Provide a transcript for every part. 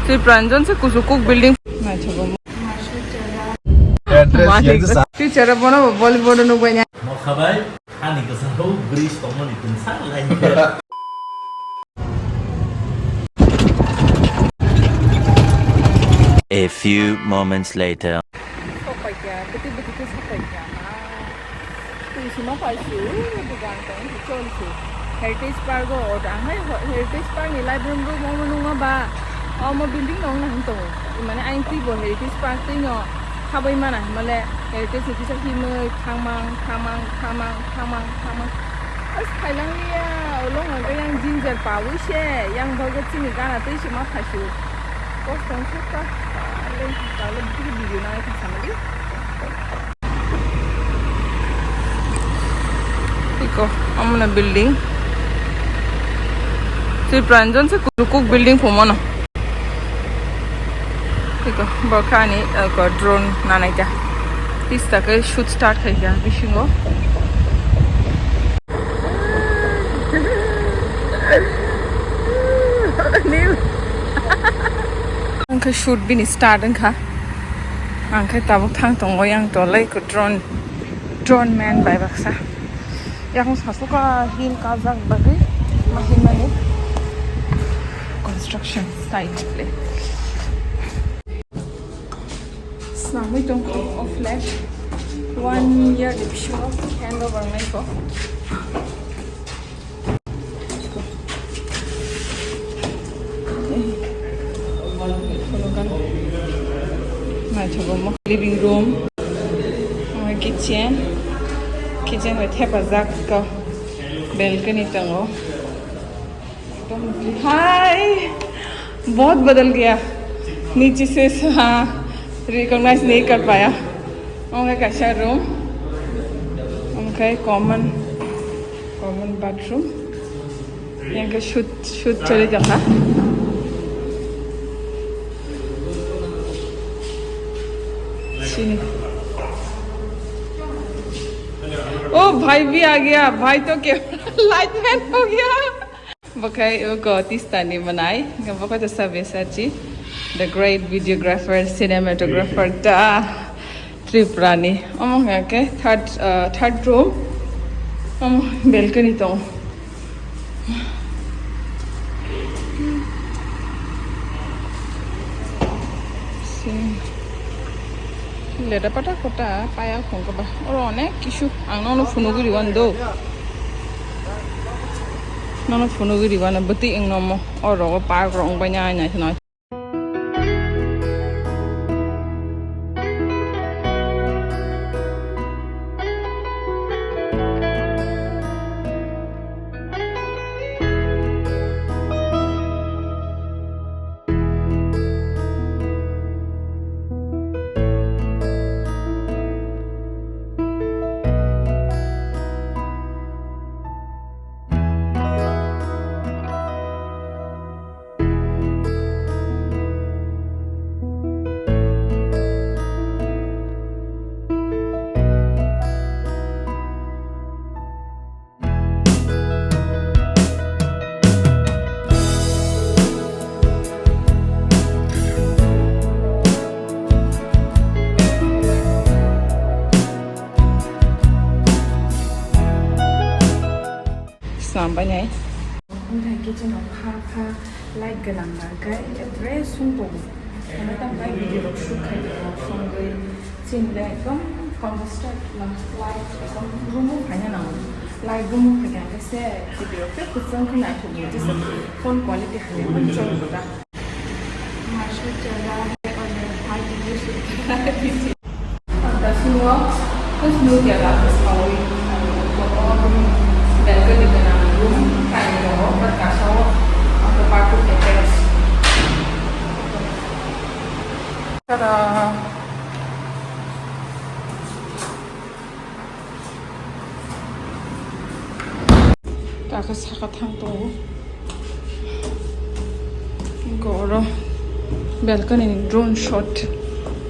प्रांजन से कुसुकुक बिल्डिंग मैं छबो टीचर बनो बॉलीवुड नु बन्या मखबाय हानि कसौ ब्रिज तमनि तुमसा line A few moments later. Sopaya, betul-betul ke sopaya. Tu semua palsu, bukan kan? Contoh, Heritage Park go, orang Heritage Park ni library room mau menunggu ba, mau building nong nah itu. Mana aing ti bo Heritage Park tu nyo, kabai mana? Malah Heritage itu sah hime, kamang. As Thailand ni ya, orang ada yang ginger power share, yang bagus sini kan? Tu semua palsu. Kos Township ka. Kalau begitu video na kita sama dia. Iko, amna building. Si Pranjan se kukuk building pumona. Iko, bakani ko drone na naika. Tista ke shoot start khai kya bishingo. Angka shoot bini start angka tabuk thang tongo yang tolai ko drone man bai baksa yang sasuka hill kazak bagi mahin mani construction site play snami tong of flat 1 year division of handover mai ko living room, kitchen with hepazak ka balcony tango. Hi, बहुत बदल गया नीचे से हाँ recognise नहीं कर पाया उनका कैसा रूम उनका कॉमन बाथरूम यहाँ का शूट चले जाता ओ भाई भी आ गया भाई तो क्या लाइट मैन हो गया बकाई वो तीस्तानी बनाई बका तो सब ऐसा ची the great videographer cinematographer da Tripura ni among ke third room balcony to leda pata kota paya khong ba orone kishu angno funuguri wando nono funuguri wana bati engnomo oro park rong banya nya thna banyak. Untuk kitchen apa light gelang naga, dress untuk. Karena tambah video shoot kayak songgai, cindai kom construct light kom room hanya nama light room hanya kese video pe kucing kena tu jadi phone quality hanya muncul kita. Masuk jalan oleh high definition. Ada semua, terus nu dia lah sekali. Balcony dengan room kayu berkasau atau paku tetes. Tada. Kakak sakat hang tu. Goro balcony drone shot.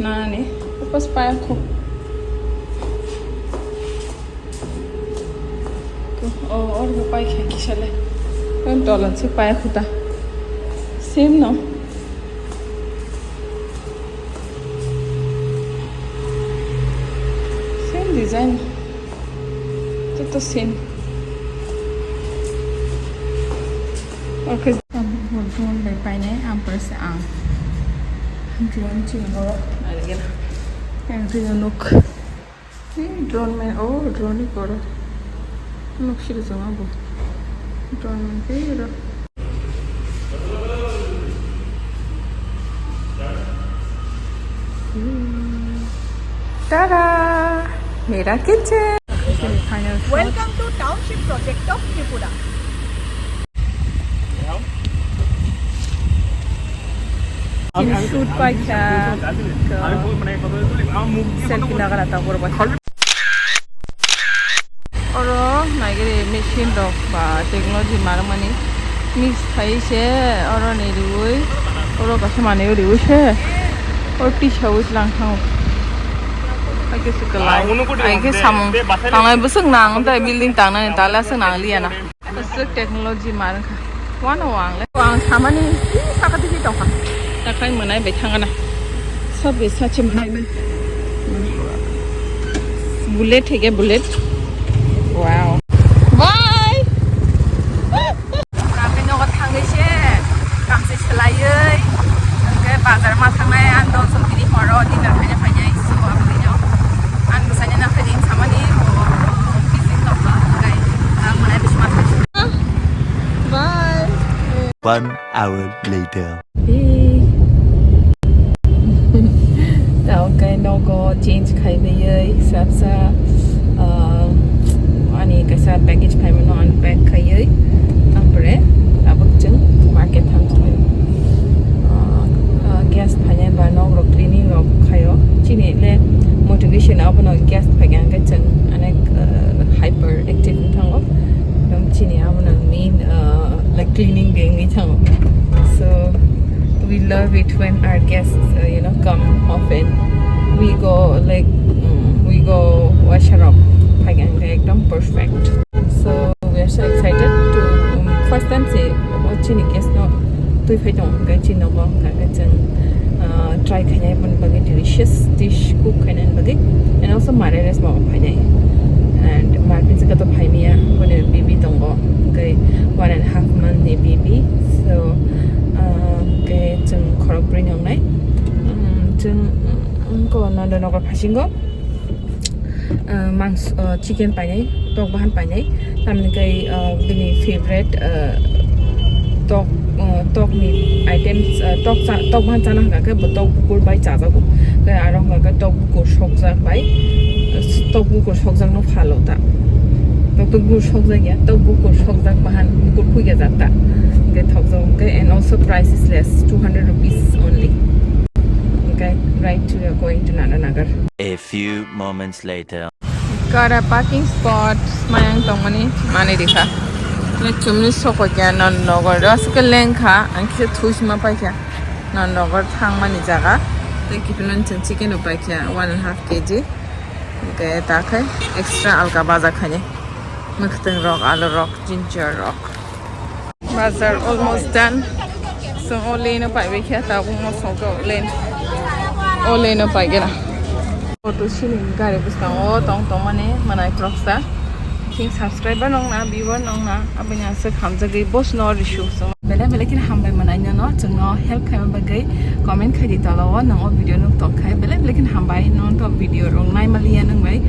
Nah ni, lepas payah aku. और वो पाई है कि चले dollar से पाया खुदा same ना design. Ito sin. Okay. Drone by paine ampers ang drone chingo again. And look. Drone man drone ni koro. Look shiri sama bu. Drone man kero. Ta-da! Mera kitchen. Welcome to Township project of Tripura. Shoot pa kya selfie laga rata korba. Oro nagere machine dog ba technology marmani mix thai she oro ne ruoi oro ka samane ruoi she or t-shirt lang thang. I guess you can I guess some tangai busuk nang da building tang na tala sang nang liya na. Busuk technology mar ka. Wana wang le wang samani sakati ki tong ka. Ta khai manai bai thang na. Sab be sache manai bai. Bullet hai ke bullet. Wow. Bye. Ka pe no ka thang ge she. Kam se chlai ơi. Ke bazar ma thang nai an do so kini horo dinner phanya phanya so abli no. An busanya na khadin samani busy to ba kai. Ang manai bisma. Bye. 1 hour later. Tao cái nó có change khai về ấy sắp sa anh cái sa package khai mà nó unpack khai ấy tam bữa abak chung market tham thôi guest khai nhà bà nó rồi cleaning rồi khai rồi chỉ này là motivation áo nó guest khai ngang cái chung anh hyper active thằng đó đồng chỉ này áo nó main like cleaning being cái thằng so we love it when our guests come often. We go we go wash her up ekdom perfect. So we are so excited to first time say chini guest no tui phai dong ga chin no ba ga chen try khanai ban bagi delicious dish cook khanai bagi and also mare res ma phai dai and mar pin se ka to phai mia when a baby dong go ga 1.5 month ni baby so cái chân khorok bring yang nai chân ko na do nokor phasing go mangs chicken pai nai tok bahan pai nai tamni kai bini favorite tok ni items tok bahan chana ga ka tok bukur bai cha ja go kai arong ga tok bukur shok ja bai tok bukur shok jang no phalo ta tok bukur shok ja ya tok bukur shok ja bahan bukur khui ga ja ta okay, and also price is less, 200 rupees only. Okay, right, we are going to Nagar. A few moments later. Got a parking spot. Mayang tongmani mani dikha. Le chumni soko kya Nagar. Rasika lengkha, anki thush ma pa kya Nagar thang mani jaga. Te kipunan chicken upai kya 1.5 kg. Okay, takai extra alka baza khane. Mukhtang rock, alu rock, ginger rock. Bazaar almost done. So all lane pa we kya ta mo so go lane. All lane pa gena. Auto shilling gari busta o tong mane manai proxa. King subscriber nong na viewer nong na abanya se khamja gai boss no issue so. Bele kin hambai manai no chung no help khai ba gai comment khai di tala wa nong video no to khai bele kin hambai non to video rong nai malia nang bai.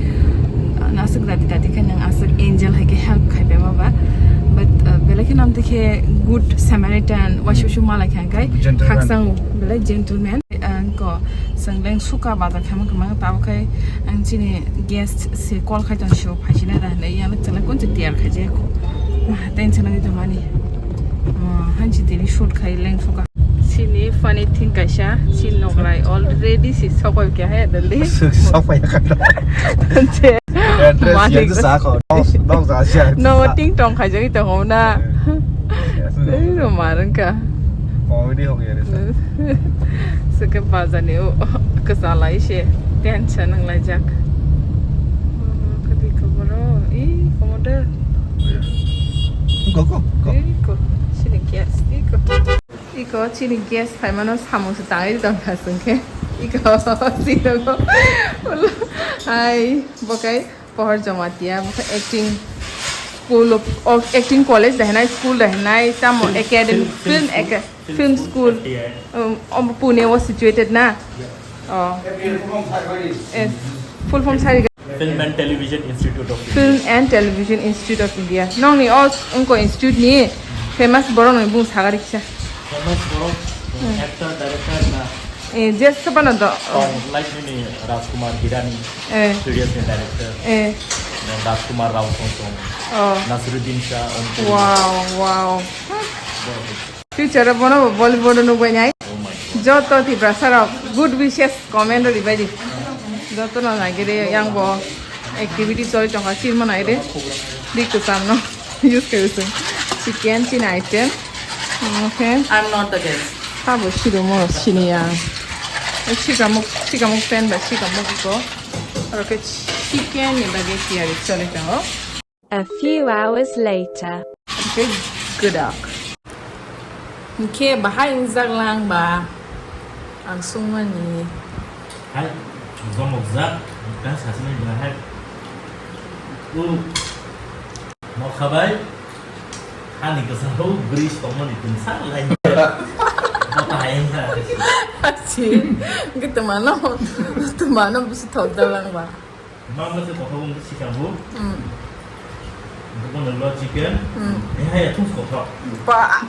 Nasuk dati kan nang asuk angel hai ke help khai ba ba. But belakin am dekhe good Samaritan washu mala khan kai khaksang bela gentleman ko sangleng suka bada kham ta kai ang chini guest se call khai ton show phasina da le ya chala kon che tiar khaje ko tension ngi to mani hanchi deli shoot khai leng suka chini funny thing kaisa chin nograi already si sokoi kya hai dalli sokoi ka no ting tong khai jagi to hona ei ro maran ka comedy ho gaya re sake bazane ka salai she tension ang lai jak kadi kabaro commander go ko sini kias ko 이거 지금 게스 팔만원 사무소 당일 담갔은 게 이거 지금 ai bokai pohar jamatia acting school of acting college dahna school dahna tam academy film school Pune was situated na oh yes full form sari Film and Television Institute of Film and Television Institute of India nong ni all unko institute ni famous boron ni bung sagariksha famous bro actor director na just sapana do like ni Rajkumar Hirani serious director Rajkumar Rao song Nasruddin Shah wow future bono Bollywood no banyai joto ti brasara good wishes comment ri bai di joto na lagire yang bo activity choli tonga chin manai re dik to samno use kare chicken chin item okay I'm not the guest. 하고 시도 뭐 시니야 시가 목 뺀다 시가 먹고 이렇게 치킨이 바게티야를 썰어줘 A few hours later. 이렇게 그닥 이렇게 바하인 장랑 바 안송만이 hai do một giấc đang sản sinh là hai một khabai hai cái sao bridge tổng mình từng sát lại tài ha 같이 이게 또 많아 무슨 더 달랑 봐 mong cái có không cái chicken bún cái con là chicken hay là thùng khẩu thọ 빠